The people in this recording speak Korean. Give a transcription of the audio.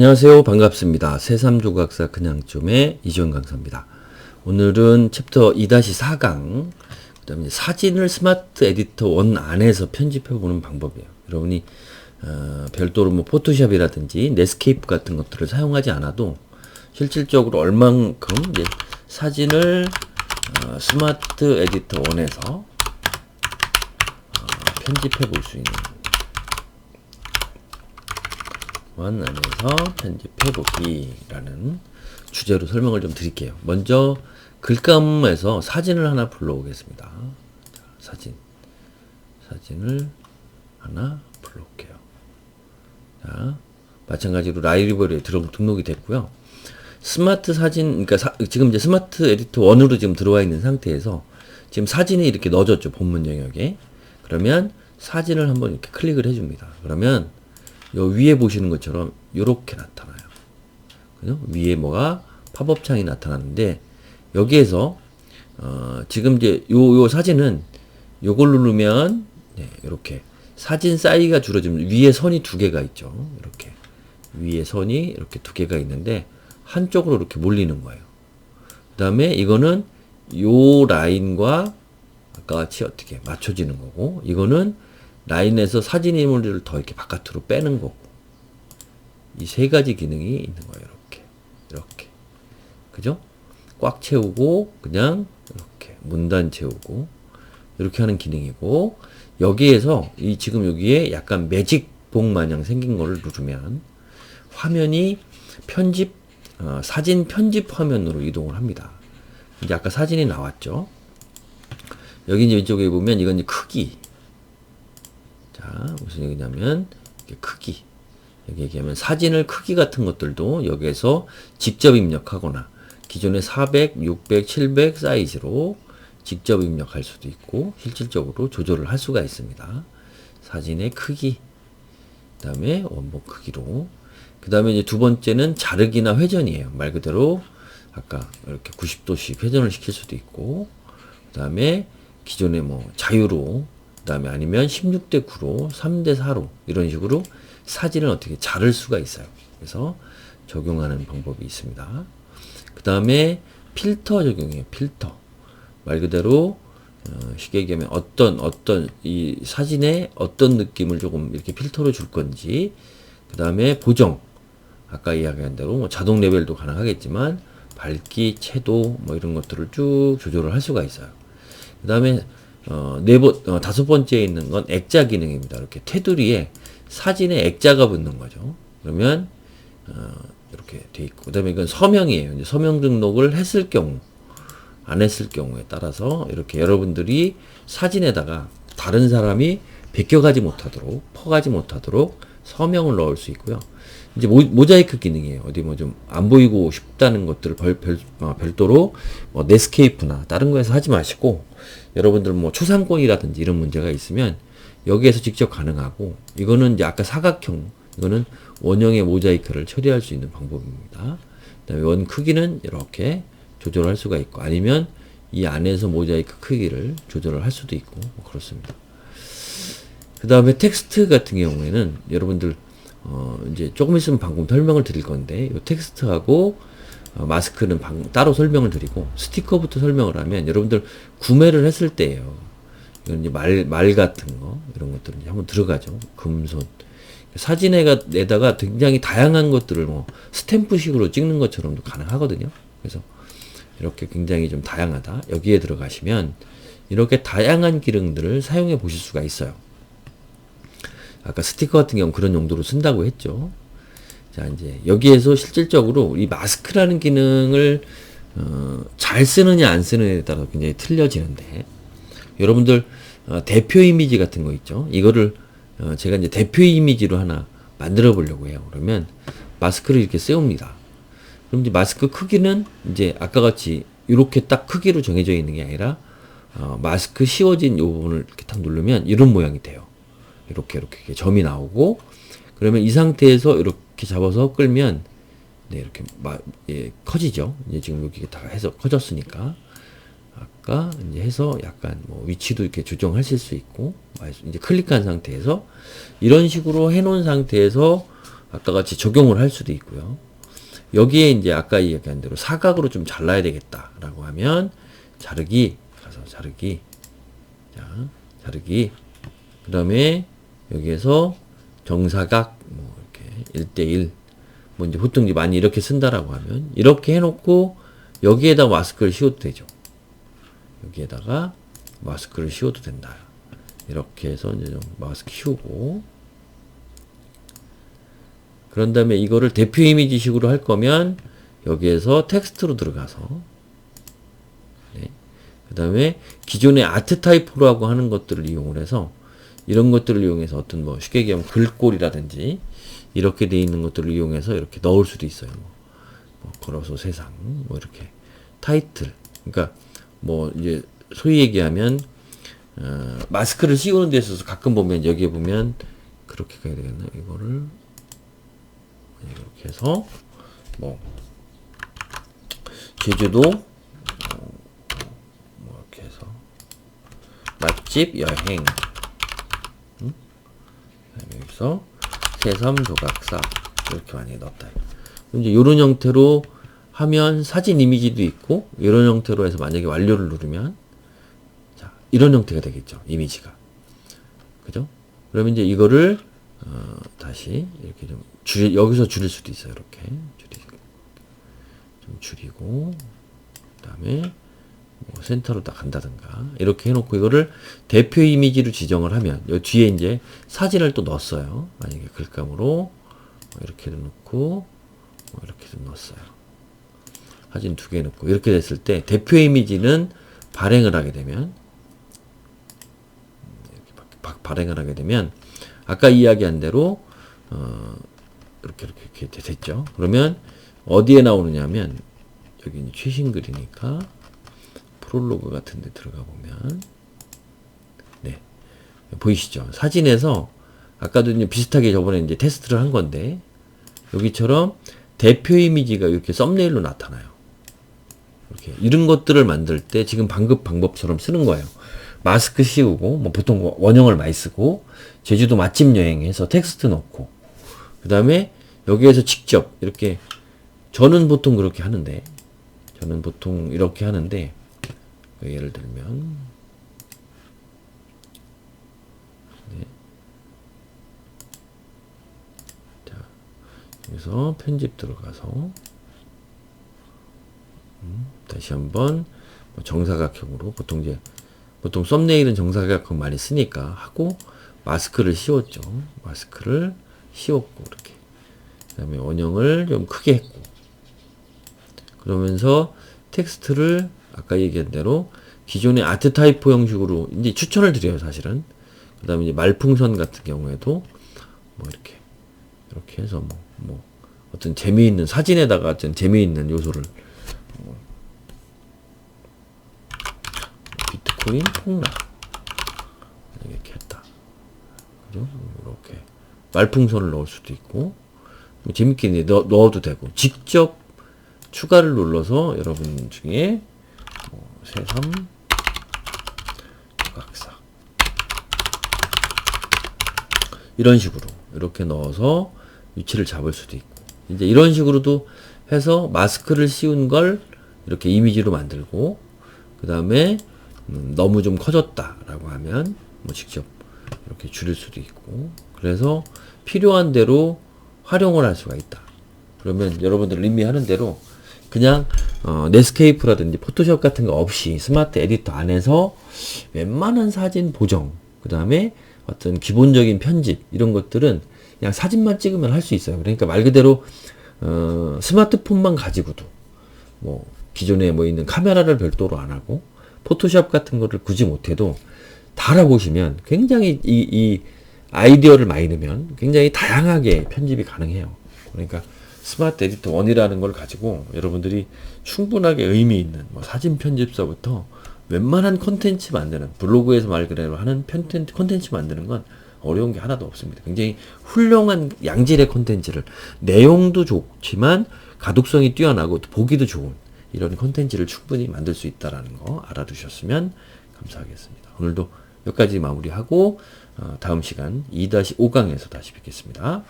안녕하세요. 반갑습니다. 새삼조각사 그냥좀의 이지원 강사입니다. 오늘은 챕터 2-4강, 그 다음에 사진을 스마트 에디터 1 안에서 편집해보는 방법이에요. 여러분이 별도로 뭐 포토샵이라든지 넷스케이프 같은 것들을 사용하지 않아도 실질적으로 얼만큼 이제 사진을 스마트 에디터 1에서 편집해볼 수 있는 원 안에서 편집해보기라는 주제로 설명을 좀 드릴게요. 먼저 글감에서 사진을 하나 불러오겠습니다. 사진을 하나 불러올게요. 자, 마찬가지로 라이브러리에 등록이 됐고요. 스마트 사진, 그러니까 지금 이제 스마트 에디터 1으로 지금 들어와 있는 상태에서 지금 사진이 이렇게 넣어졌죠. 본문 영역에. 그러면 사진을 한번 이렇게 클릭을 해줍니다. 그러면 요 위에 보시는 것처럼 요렇게 나타나요. 그죠? 위에 뭐가 팝업 창이 나타나는데 여기에서 지금 이제 요 사진은 요걸 누르면 이렇게 사진 사이즈가 줄어지면 위에 선이 두 개가 있죠. 이렇게 위에 선이 이렇게 두 개가 있는데 한쪽으로 이렇게 몰리는 거예요. 그 다음에 이거는 요 라인과 아까 같이 어떻게 맞춰지는 거고, 이거는 라인에서 사진 인물들을 더 이렇게 바깥으로 빼는 거고, 이 세 가지 기능이 있는 거예요. 이렇게 그죠? 꽉 채우고 그냥 이렇게 문단 채우고 이렇게 하는 기능이고, 여기에서 지금 여기에 약간 매직봉 마냥 생긴 거를 누르면 화면이 사진 편집 화면으로 이동을 합니다. 이제 아까 사진이 나왔죠? 여기 이제 왼쪽에 보면 이건 이제 크기. 자, 무슨 얘기냐면 크기. 여기 얘기하면 사진을 크기 같은 것들도 여기에서 직접 입력하거나 기존의 400, 600, 700 사이즈로 직접 입력할 수도 있고 실질적으로 조절을 할 수가 있습니다. 사진의 크기, 그 다음에 원본 크기로. 그 다음에 이제 두 번째는 자르기나 회전이에요. 말 그대로 아까 이렇게 90도씩 회전을 시킬 수도 있고, 그 다음에 기존의 뭐 자유로, 그 다음에 아니면 16:9로, 3:4로 이런 식으로 사진을 어떻게 자를 수가 있어요. 그래서 적용하는 방법이 있습니다. 그 다음에 필터 적용이에요. 필터. 말 그대로 쉽게 얘기하면 어떤 이 사진에 어떤 느낌을 조금 이렇게 필터로 줄 건지, 그 다음에 보정. 아까 이야기한 대로 뭐 자동 레벨도 가능하겠지만 밝기, 채도 뭐 이런 것들을 쭉 조절을 할 수가 있어요. 그 다음에 다섯 번째에 있는 건 액자 기능입니다. 이렇게 테두리에 사진에 액자가 붙는 거죠. 그러면 이렇게 돼 있고, 그 다음에 이건 서명이에요. 이제 서명 등록을 했을 경우, 안 했을 경우에 따라서 이렇게 여러분들이 사진에다가 다른 사람이 베껴가지 못하도록, 퍼가지 못하도록 서명을 넣을 수 있고요. 이제 모자이크 기능이에요. 어디 뭐 좀 안 보이고 싶다는 것들을 별도로 뭐 넷스케이프나 다른 거에서 하지 마시고, 여러분들 뭐 초상권이라든지 이런 문제가 있으면 여기에서 직접 가능하고, 이거는 이제 아까 사각형, 이거는 원형의 모자이크를 처리할 수 있는 방법입니다. 그다음에 원 크기는 이렇게 조절할 수가 있고, 아니면 이 안에서 모자이크 크기를 조절을 할 수도 있고, 뭐 그렇습니다. 그 다음에 텍스트 같은 경우에는 여러분들 이제 조금 있으면 방금 설명을 드릴 건데, 이 텍스트하고 마스크는 따로 설명을 드리고, 스티커부터 설명을 하면 여러분들 구매를 했을 때예요. 이건 이제 말 같은 거, 이런 것들은 이제 한번 들어가죠. 금손. 사진에다가 굉장히 다양한 것들을 뭐 스탬프식으로 찍는 것처럼도 가능하거든요. 그래서 이렇게 굉장히 좀 다양하다. 여기에 들어가시면 이렇게 다양한 기능들을 사용해 보실 수가 있어요. 아까 스티커 같은 경우 그런 용도로 쓴다고 했죠. 자, 이제 여기에서 실질적으로 이 마스크라는 기능을 잘 쓰느냐 안 쓰느냐에 따라 굉장히 틀려지는데, 여러분들 대표 이미지 같은 거 있죠. 이거를 제가 이제 대표 이미지로 하나 만들어 보려고 해요. 그러면 마스크를 이렇게 세웁니다. 그럼 이제 마스크 크기는 이제 아까 같이 이렇게 딱 크기로 정해져 있는 게 아니라 마스크 씌워진 요 부분을 이렇게 딱 누르면 이런 모양이 돼요. 이렇게 점이 나오고, 그러면 이 상태에서 이렇게 잡아서 끌면 이렇게 커지죠. 이제 지금 여기 다 해서 커졌으니까 아까 이제 해서 약간 뭐 위치도 이렇게 조정하실 수 있고, 이제 클릭한 상태에서 이런 식으로 해놓은 상태에서 아까 같이 적용을 할 수도 있고요. 여기에 이제 아까 얘기한 대로 사각으로 좀 잘라야 되겠다라고 하면 자르기 가서 자르기, 자 자르기, 그 다음에 여기에서 정사각 뭐 이렇게 1대1 뭐 이제 보통 이제 많이 이렇게 쓴다라고 하면 이렇게 해놓고 여기에다 마스크를 씌워도 되죠. 여기에다가 마스크를 씌워도 된다. 이렇게 해서 이제 좀 마스크 씌우고, 그런 다음에 이거를 대표 이미지식으로 할 거면 여기에서 텍스트로 들어가서, 네. 그 다음에 기존의 아트 타입으로하고 하는 것들을 이용을 해서 이런 것들을 이용해서 어떤 뭐 쉽게 얘기하면 글꼴이라든지 이렇게 돼 있는 것들을 이용해서 이렇게 넣을 수도 있어요. 뭐 걸어서 세상 뭐 이렇게 타이틀, 그러니까 뭐 이제 소위 얘기하면 마스크를 씌우는 데 있어서 가끔 보면 여기에 보면 그렇게 가야 되겠나, 이거를 이렇게 해서 뭐 제주도 뭐 이렇게 해서 맛집 여행, 여기서 새섬 조각사 이렇게 많이 넣었다. 이제 이런 형태로 하면 사진 이미지도 있고, 이런 형태로 해서 만약에 완료를 누르면 자 이런 형태가 되겠죠, 이미지가. 그죠? 그러면 이제 이거를 다시 이렇게 좀 여기서 줄일 수도 있어요. 이렇게 좀 줄이고, 그 다음에 뭐 센터로 딱 간다든가 이렇게 해놓고 이거를 대표 이미지로 지정을 하면 여 뒤에 이제 사진을 또 넣었어요. 만약에 글감으로 이렇게 넣고 이렇게 좀 넣었어요. 사진 2개 넣고 이렇게 됐을 때 대표 이미지는 발행을 하게 되면 발행을 하게 되면 아까 이야기한 대로 이렇게 됐죠. 그러면 어디에 나오느냐면 여기 최신 글이니까 프롤로그 같은 데 들어가 보면 네 보이시죠? 사진에서 아까도 이제 비슷하게 저번에 이제 테스트를 한 건데 여기처럼 대표 이미지가 이렇게 썸네일로 나타나요. 이렇게 이런 것들을 만들 때 지금 방금 방법처럼 쓰는 거예요. 마스크 씌우고 뭐 보통 원형을 많이 쓰고 제주도 맛집 여행해서 텍스트 넣고 그 다음에 여기에서 직접 이렇게 저는 보통 그렇게 하는데 예를 들면 네. 자 여기서 편집 들어가서 다시 한번 뭐 정사각형으로 보통 썸네일은 정사각형 많이 쓰니까 하고 마스크를 씌웠죠. 마스크를 씌웠고 이렇게 그 다음에 원형을 좀 크게 했고 그러면서 텍스트를 아까 얘기한 대로 기존의 아트 타입 형식으로 이제 추천을 드려요, 사실은. 그 다음에 이제 말풍선 같은 경우에도 뭐 이렇게 해서 뭐 어떤 재미있는 사진에다가 어떤 재미있는 요소를 비트코인 폭락 이렇게 했다. 그죠? 이렇게 말풍선을 넣을 수도 있고 뭐 재밌게 넣어도 되고 직접 추가를 눌러서 여러분 중에 새삼 조각사 이런 식으로 이렇게 넣어서 위치를 잡을 수도 있고 이제 이런 식으로도 해서 마스크를 씌운 걸 이렇게 이미지로 만들고 그 다음에 너무 좀 커졌다라고 하면 뭐 직접 이렇게 줄일 수도 있고 그래서 필요한 대로 활용을 할 수가 있다. 그러면 여러분들 의미하는 대로 그냥 넷스케이프라든지 포토샵 같은 거 없이 스마트 에디터 안에서 웬만한 사진 보정 그 다음에 어떤 기본적인 편집 이런 것들은 그냥 사진만 찍으면 할 수 있어요. 그러니까 말 그대로 스마트폰만 가지고도 뭐 기존에 뭐 있는 카메라를 별도로 안 하고 포토샵 같은 거를 굳이 못해도 다 알아보시면 굉장히 이 아이디어를 많이 넣으면 굉장히 다양하게 편집이 가능해요. 그러니까 스마트 에디터 1이라는 걸 가지고 여러분들이 충분하게 의미 있는 뭐 사진 편집서부터 웬만한 콘텐츠 만드는 블로그에서 말 그대로 하는 콘텐츠 만드는 건 어려운 게 하나도 없습니다. 굉장히 훌륭한 양질의 콘텐츠를 내용도 좋지만 가독성이 뛰어나고 보기도 좋은 이런 콘텐츠를 충분히 만들 수 있다는 거 알아두셨으면 감사하겠습니다. 오늘도 여기까지 마무리하고 다음 시간 2-5강에서 다시 뵙겠습니다.